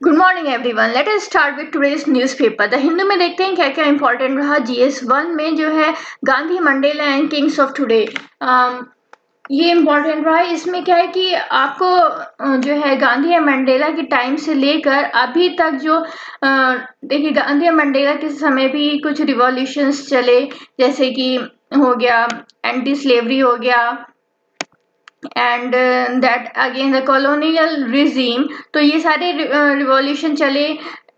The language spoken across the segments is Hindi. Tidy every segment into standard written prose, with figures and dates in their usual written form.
Good morning everyone. Let us start with today's newspaper the Hindu में देखते हैं क्या क्या इंपॉर्टेंट रहा। जीएस वन में जो है Gandhi, Mandela and Kings of today, ये इम्पोर्टेंट रहा है। इसमें क्या है कि आपको जो है गांधी या मंडेला के टाइम से लेकर अभी तक जो देखिए गांधी या मंडेला के समय भी कुछ रिवॉल्यूशंस चले, जैसे कि हो गया एंटी स्लेवरी हो गया and that again the colonial regime. तो ये सारे रिवॉल्यूशन चले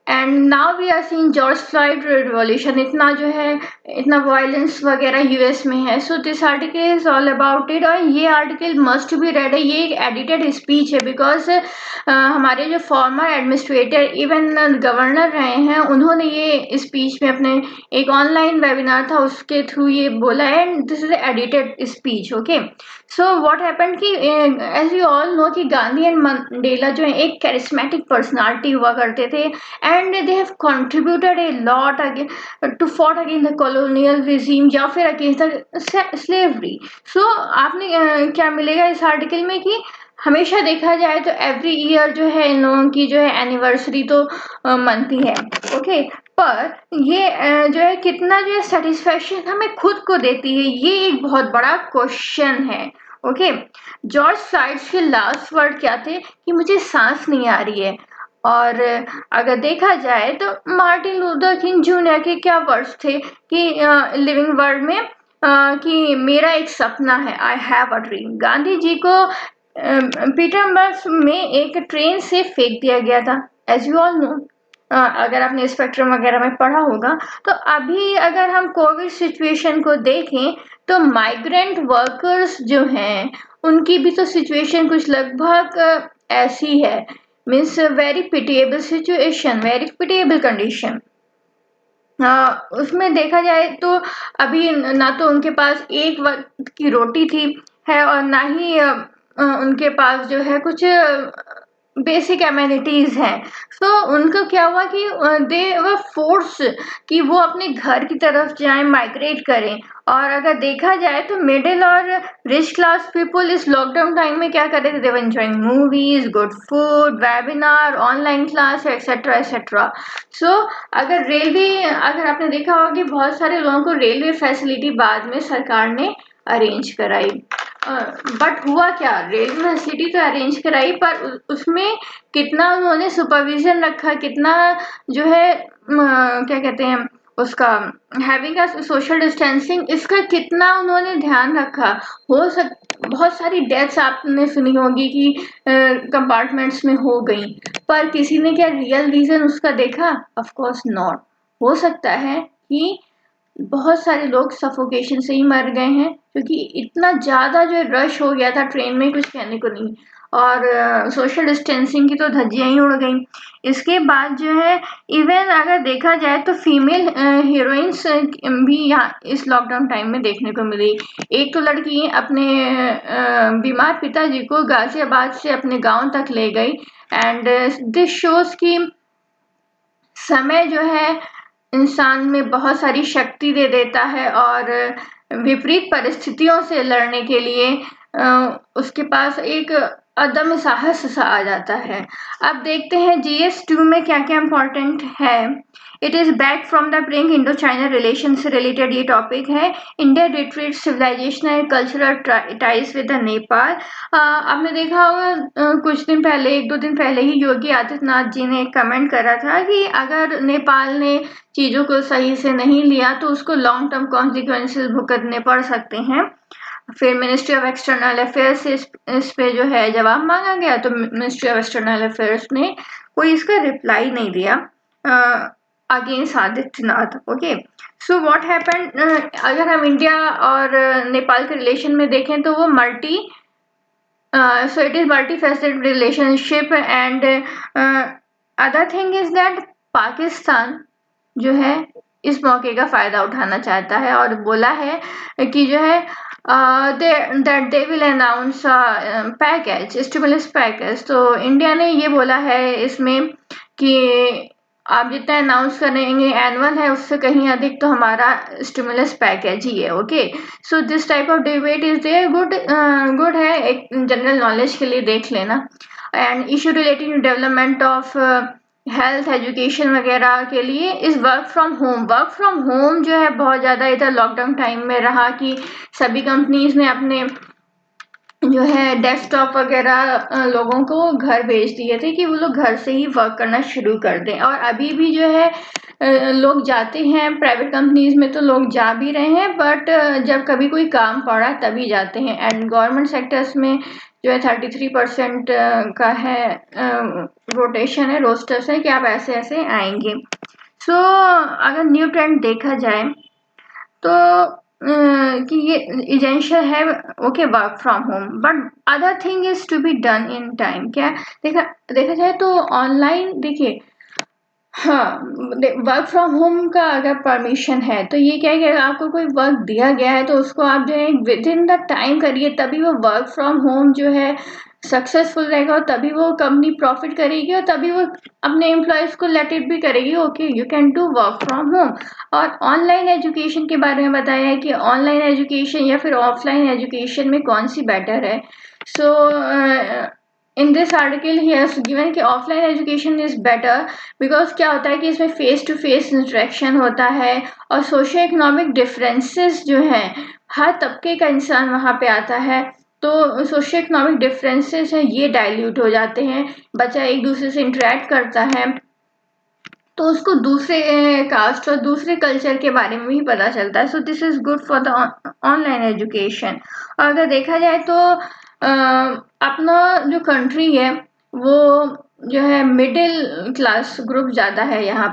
and now we are seeing George Floyd revolution. इतना जो है इतना वायलेंस वगैरह यूएस में है। So this article is all about it, और ये आर्टिकल मस्ट बी रेड है। ये एक एडिटेड स्पीच है बिकॉज हमारे जो फॉर्मर एडमिनिस्ट्रेटर इवन गवर्नर रहे हैं, उन्होंने ये स्पीच में अपने एक ऑनलाइन वेबिनार था उसके थ्रू ये बोला है, and this is edited speech. Okay, so what happened कि एज यू ऑल नो कि गांधी एंड मंडेला जो है एक कैरिस्मेटिक पर्सनालिटी हुआ करते थे, and they have contributed a lot again to fought against the colonial regime या फिर अगेंस्ट द स्लेवरी। सो आपने क्या मिलेगा इस आर्टिकल में कि हमेशा देखा जाए तो एवरी ईयर जो है इन लोगों की जो है एनिवर्सरी तो मनती है। ओके, पर ये जो है कितना जो है सेटिस्फेक्शन हमें खुद को देती है, ये एक बहुत बड़ा क्वेश्चन है। ओके, जॉर्ज फ्लॉयड के लास्ट वर्ड क्या थे कि मुझे सांस नहीं आ रही है। और अगर देखा जाए तो मार्टिन लूथर किंग जूनियर के क्या वर्ड्स थे कि लिविंग वर्ल्ड में कि मेरा एक सपना है, I have a dream. Gandhi ji को पीटर्सबर्ग में एक ट्रेन से फेंक दिया गया था, एज यू ऑल नो। अगर आपने स्पेक्ट्रम वगैरह में पढ़ा होगा। तो अभी अगर हम कोविड सिचुएशन को देखें तो माइग्रेंट वर्कर्स जो हैं उनकी भी तो सिचुएशन कुछ लगभग ऐसी है। Means very pitiable situation, very pitiable condition. उसमें देखा जाए तो अभी ना तो उनके पास एक वक्त की रोटी थी है, और ना ही उनके पास जो है कुछ बेसिक एमेनिटीज हैं। सो उनको क्या हुआ कि दे वर फोर्स कि वो अपने घर की तरफ जाएं, माइग्रेट करें। और अगर देखा जाए तो मिडिल और रिच क्लास पीपल इस लॉकडाउन टाइम में क्या कर रहे थे, they were enjoying movies, good food, webinar, online class, etcetera etcetera. So अगर आपने देखा होगा कि बहुत सारे लोगों को रेलवे फैसिलिटी बाद में सरकार ने अरेंज कराई। बट हुआ क्या, रेलवे फैसिलिटी तो अरेंज कराई पर उसमें कितना उन्होंने सुपरविजन रखा, कितना जो है क्या कहते हैं उसका हैविंग अ सोशल डिस्टेंसिंग, इसका कितना उन्होंने ध्यान रखा। बहुत सारी डेथ्स आपने सुनी होगी कि कंपार्टमेंट्स में हो गई, पर किसी ने क्या रियल रीजन उसका देखा? Of course not. हो सकता है कि बहुत सारे लोग सफोकेशन से ही मर गए हैं, क्योंकि इतना ज़्यादा जो रश हो गया था ट्रेन में, कुछ कहने को नहीं। और सोशल डिस्टेंसिंग की तो धज्जियां ही उड़ गई। इसके बाद जो है इवन अगर देखा जाए तो फीमेल हीरोइंस भी यहाँ इस लॉकडाउन टाइम में देखने को मिली। एक तो लड़की अपने बीमार पिताजी को गाजियाबाद से अपने गांव तक ले गई, एंड दिस शोज की समय जो है इंसान में बहुत सारी शक्ति दे देता है, और विपरीत परिस्थितियों से लड़ने के लिए उसके पास एक अदम्य साहस सा आ जाता है। अब देखते हैं जीएस टू में क्या क्या इम्पोर्टेंट है। It is back from the brink Indo China relation से रिलेटेड ये टॉपिक है। India retreat civilisation and cultural ties with the Nepal. आपने देखा होगा कुछ दिन पहले, एक दो दिन पहले ही योगी आदित्यनाथ जी ने कमेंट करा था कि अगर नेपाल ने चीज़ों को सही से नहीं लिया तो उसको लॉन्ग टर्म कॉन्सिक्वेंसेस भुगतने पड़ सकते हैं। फिर मिनिस्ट्री ऑफ एक्सटर्नल अफेयर्स से इस पे जो है जवाब मांगा गया, तो मिनिस्ट्री ऑफ एक्सटर्नल अफेयर्स ने कोई इसका रिप्लाई नहीं दिया against Adityanath. Okay, so what happened, अगर हम इंडिया और नेपाल के रिलेशन में देखें तो वो so it is multifaceted relationship, and other thing is that Pakistan जो है इस मौके का फायदा उठाना चाहता है और बोला है कि जो है that they will announce package, stimulus package. तो इंडिया ने ये बोला है इसमें कि आप जितना अनाउंस करेंगे एनुअल है, उससे कहीं अधिक तो हमारा स्टिमुलस पैकेज ही है। Okay, so this type of debate is there, good है, एक जनरल नॉलेज के लिए देख लेना। And issue relating to development of health education वगैरह के लिए इस वर्क फ्रॉम होम जो है बहुत ज़्यादा इधर लॉकडाउन टाइम में रहा कि सभी कंपनीज ने अपने जो है डेस्कटॉप वगैरह लोगों को घर भेज दिए थे कि वो लोग घर से ही वर्क करना शुरू कर दें। और अभी भी जो है लोग जाते हैं प्राइवेट कंपनीज में, तो लोग जा भी रहे हैं, बट जब कभी कोई काम पड़ा तभी जाते हैं। एंड गवर्नमेंट सेक्टर्स में जो है 33% का है रोटेशन है, रोस्टर्स है कि आप ऐसे ऐसे आएंगे। सो अगर न्यू ट्रेंड देखा जाए तो कि ये एसेंशियल है, okay, work from home, but other thing is to be done in time. क्या देखा देखा जाए तो ऑनलाइन देखिए, हाँ, वर्क फ्रॉम होम का अगर परमिशन है तो ये क्या है कि अगर आपको कोई वर्क दिया गया है तो उसको आप जो है विद इन द टाइम करिए, तभी वो वर्क फ्रॉम होम जो है सक्सेसफुल रहेगा, और तभी वो कंपनी प्रॉफिट करेगी, और तभी वो अपने एम्प्लॉयज को लेट इट भी करेगी, okay you can do work from home. और ऑनलाइन एजुकेशन के बारे में बताया है कि ऑनलाइन एजुकेशन या फिर ऑफलाइन एजुकेशन में कौन सी बेटर है। So in this article he has given कि offline education is better, because क्या होता है कि इसमें फेस टू फेस इंटरेक्शन होता है, और सोशो इकोनॉमिक डिफरेंसेस जो हैं, हर तबके का इंसान वहाँ पे आता है, तो सोशो इकोनॉमिक डिफरेंसेस है ये डाइल्यूट हो जाते हैं। बच्चा एक दूसरे से इंटरेक्ट करता है तो उसको दूसरे कास्ट और दूसरे कल्चर के बारे में भी पता चलता है। So this is good for the online education. और अगर देखा जाए तो अपना जो कंट्री है वो जो है मिडिल क्लास ग्रुप ज़्यादा है यहाँ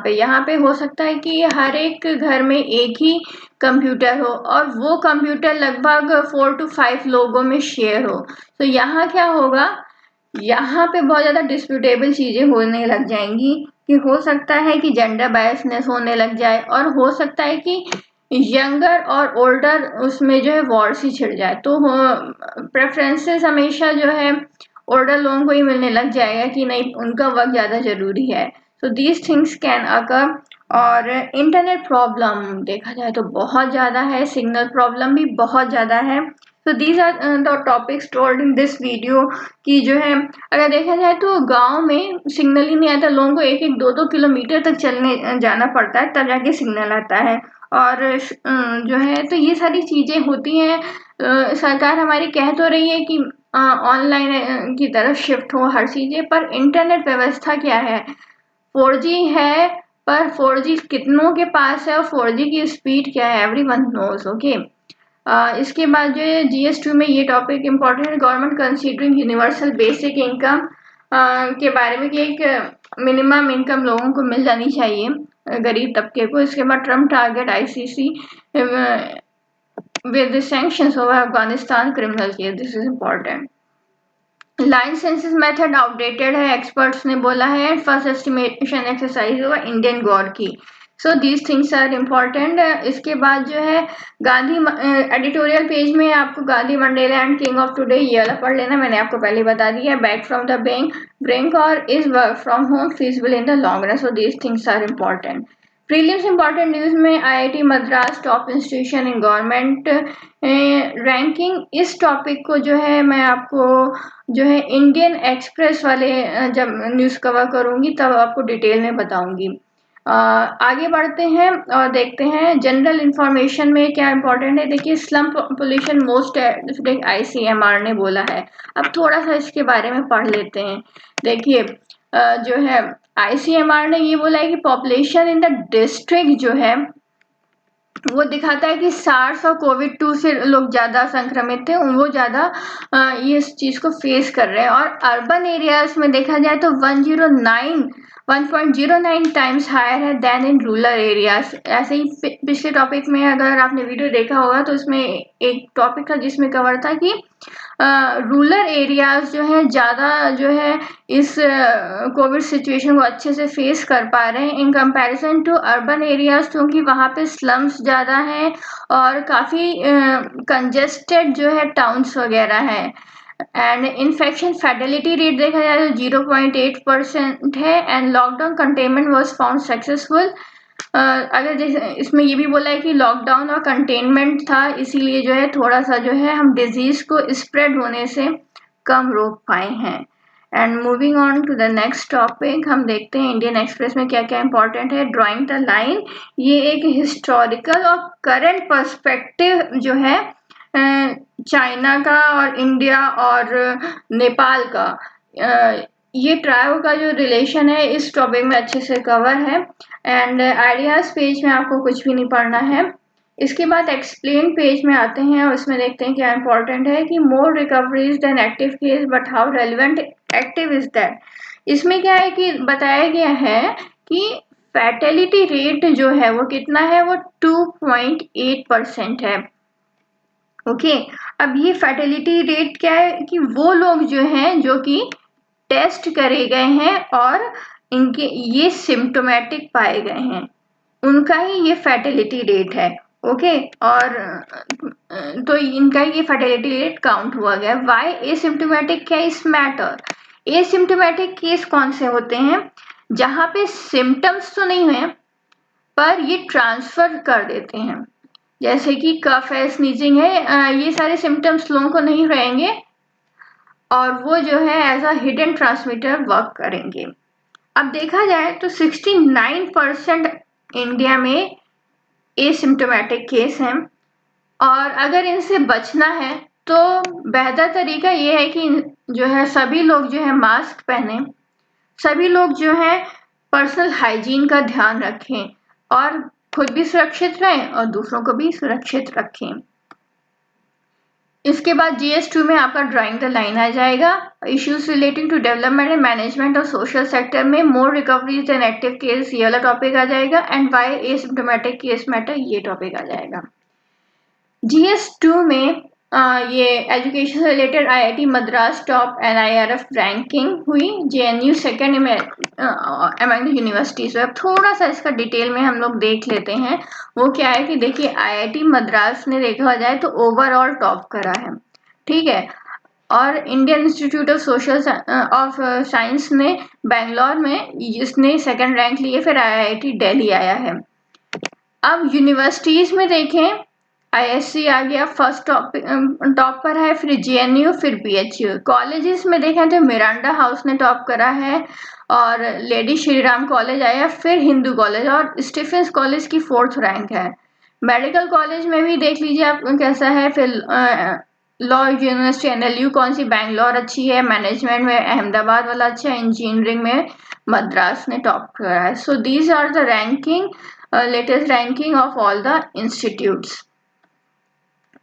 पे हो सकता है कि हर एक घर में एक ही कंप्यूटर हो, और वो कंप्यूटर लगभग 4 to 5 लोगों में शेयर हो। तो यहाँ क्या होगा, यहाँ पे बहुत ज़्यादा डिस्प्यूटेबल चीज़ें होने लग जाएंगी, कि हो सकता है कि जेंडर बायसनेस होने लग जाए, और हो सकता है कि यंगर और ओल्डर उसमें जो है वॉर्स ही छिड़ जाए। तो प्रेफरेंसेस हमेशा जो है ओल्डर लोगों को ही मिलने लग जाएगा कि नहीं, उनका वक्त ज़्यादा ज़रूरी है। So these things can occur. और इंटरनेट प्रॉब्लम देखा जाए तो बहुत ज़्यादा है, सिग्नल प्रॉब्लम भी बहुत ज़्यादा है। तो these are the topics told in this video, कि जो है अगर देखा जाए तो गांव में सिग्नल ही नहीं आता, लोगों को 1-2 किलोमीटर तक चलने जाना पड़ता है तब जाके सिग्नल आता है। और जो है तो ये सारी चीज़ें होती हैं। सरकार हमारी कह तो रही है कि ऑनलाइन की तरफ शिफ्ट हो हर चीज़ें, पर इंटरनेट व्यवस्था क्या है, 4G है, पर 4G कितनों के पास है और 4G की स्पीड क्या है, एवरीवन नोज, ओके। इसके बाद जो है GS2 में ये टॉपिक इम्पोर्टेंट है, government considering universal basic income के बारे में, कि एक मिनिमम इनकम लोगों को मिल जानी चाहिए, गरीब तबके को। इसके बाद Trump target ICC with sanctions over Afghanistan criminal case, this is important. Line census method outdated है, एक्सपर्ट्स ने बोला है। फर्स्ट एस्टिमेशन एक्सरसाइज होगा इंडियन गॉड की। So these things are important. इसके बाद जो है गांधी एडिटोरियल पेज में आपको Gandhi Mandela and king of today ये वाला पढ़ लेना, मैंने आपको पहले बता दिया है। बैक फ्रॉम द ब्रिंक और is work from home feasible in the long run. So these things are important. Prelims important news में IIT Madras top institution in government ranking, इस टॉपिक को जो है मैं आपको जो है इंडियन एक्सप्रेस वाले जब न्यूज़ कवर करूंगी तब आपको डिटेल में बताऊंगी। आगे बढ़ते हैं और देखते हैं जनरल इंफॉर्मेशन में क्या इंपॉर्टेंट है। देखिए स्लम पोल्यूशन मोस्ट ICMR ने बोला है। अब थोड़ा सा इसके बारे में पढ़ लेते हैं। देखिए जो है ICMR ने ये बोला है कि पॉपुलेशन इन द डिस्ट्रिक्ट जो है वो दिखाता है कि सार्स और कोविड-2 से लोग ज़्यादा संक्रमित थे, वो ज़्यादा ये इस चीज़ को फेस कर रहे हैं। और अर्बन एरियाज में देखा जाए तो 1.09 टाइम्स हायर है देन इन रूरल एरियाज। ऐसे ही पिछले टॉपिक में अगर आपने वीडियो देखा होगा तो इसमें एक टॉपिक था जिसमें कवर था कि रूरल एरियाज जो है ज़्यादा जो है इस कोविड सिचुएशन को अच्छे से फेस कर पा रहे हैं in comparison to urban areas, क्योंकि वहाँ पे स्लम्स ज़्यादा हैं और काफ़ी कंजेस्टेड जो है टाउन्स वगैरह हैं। एंड इन्फेक्शन फैटेलिटी रेट देखा जाए तो 0.8% है। And lockdown containment was found successful. अगर इसमें ये भी बोला है कि लॉकडाउन और कंटेनमेंट था, इसीलिए जो है थोड़ा सा जो है हम डिजीज को स्प्रेड होने से कम रोक पाए हैं। And moving on to the next topic, हम देखते हैं इंडियन एक्सप्रेस में क्या क्या इंपॉर्टेंट है। ड्राइंग द लाइन, ये एक हिस्टोरिकल और करंट पर्सपेक्टिव जो है चाइना का और इंडिया और नेपाल का, ये ट्रायो का जो रिलेशन है इस टॉपिक में अच्छे से कवर है। एंड आइडियाज पेज में आपको कुछ भी नहीं पढ़ना है। इसके बाद एक्सप्लेन पेज में आते हैं और उसमें देखते हैं क्या इंपॉर्टेंट है कि more recoveries than active case but how relevant active is that. इसमें क्या है कि बताया गया है कि फैटेलिटी रेट जो है वो कितना है, वो 2.8% है। ओके, अब ये फैटेलिटी रेट क्या है कि वो लोग जो हैं जो कि टेस्ट करे गए हैं और इनके ये सिम्टोमेटिक पाए गए हैं, उनका ही ये फैटेलिटी रेट है। ओके, और तो इनका ये फर्टिलिटी रेट काउंट हुआ गया। Why asymptomatic case matter? Asymptomatic case कौन से होते हैं? जहां पे सिम्टम्स तो नहीं है पर ये ट्रांसफर कर देते हैं, जैसे कि कफ है, स्नीजिंग है, ये सारे सिम्टम्स लोगों को नहीं रहेंगे और वो जो है as a hidden transmitter work करेंगे। अब देखा जाए तो 69% इंडिया में एसिम्टोमेटिक केस हैं और अगर इनसे बचना है तो बेहतर तरीका ये है कि जो है सभी लोग जो है मास्क पहने, सभी लोग जो है पर्सनल हाइजीन का ध्यान रखें और खुद भी सुरक्षित रहें और दूसरों को भी सुरक्षित रखें। इसके बाद GS2 में आपका ड्राइंग द लाइन आ जाएगा। Issues relating to development and management और सोशल सेक्टर में more recoveries and active case, ये वाला टॉपिक आ जाएगा। And why asymptomatic case matter, ये टॉपिक आ जाएगा। GS2 में ये एजुकेशन से related IIT Madras top NIRF ranking हुई, JNU second among the universities. अब थोड़ा सा इसका डिटेल में हम लोग देख लेते हैं। वो क्या है कि देखिए IIT मद्रास ने देखा जाए तो ओवरऑल टॉप करा है, ठीक है, और Indian institute of social of science ने बेंगलोर में जिसने सेकेंड रैंक लिए, फिर IIT दिल्ली आया है। अब यूनिवर्सिटीज में देखें, ISC आ गया फर्स्ट टॉप पर है, फिर JNU, फिर PHU। कॉलेजेस में देखें तो मिरांडा हाउस ने टॉप करा है और लेडी श्रीराम कॉलेज आया, फिर हिंदू कॉलेज और स्टीफेंस कॉलेज की 4th रैंक है। मेडिकल कॉलेज में भी देख लीजिए आप कैसा है, फिर लॉ यूनिवर्सिटी NLU कौन सी, बैंगलोर अच्छी है, मैनेजमेंट में अहमदाबाद वाला अच्छा है, इंजीनियरिंग में मद्रास ने टॉप करा है। So these are the ranking, latest ranking of all the institutes.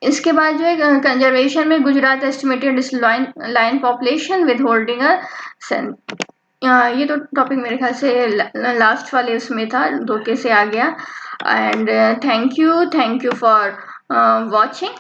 इसके बाद जो है कंजर्वेशन में Gujarat estimated lion population with holding ये तो टॉपिक मेरे ख्याल से लास्ट वाले उसमें था, धोखे से आ गया। And thank you for watching.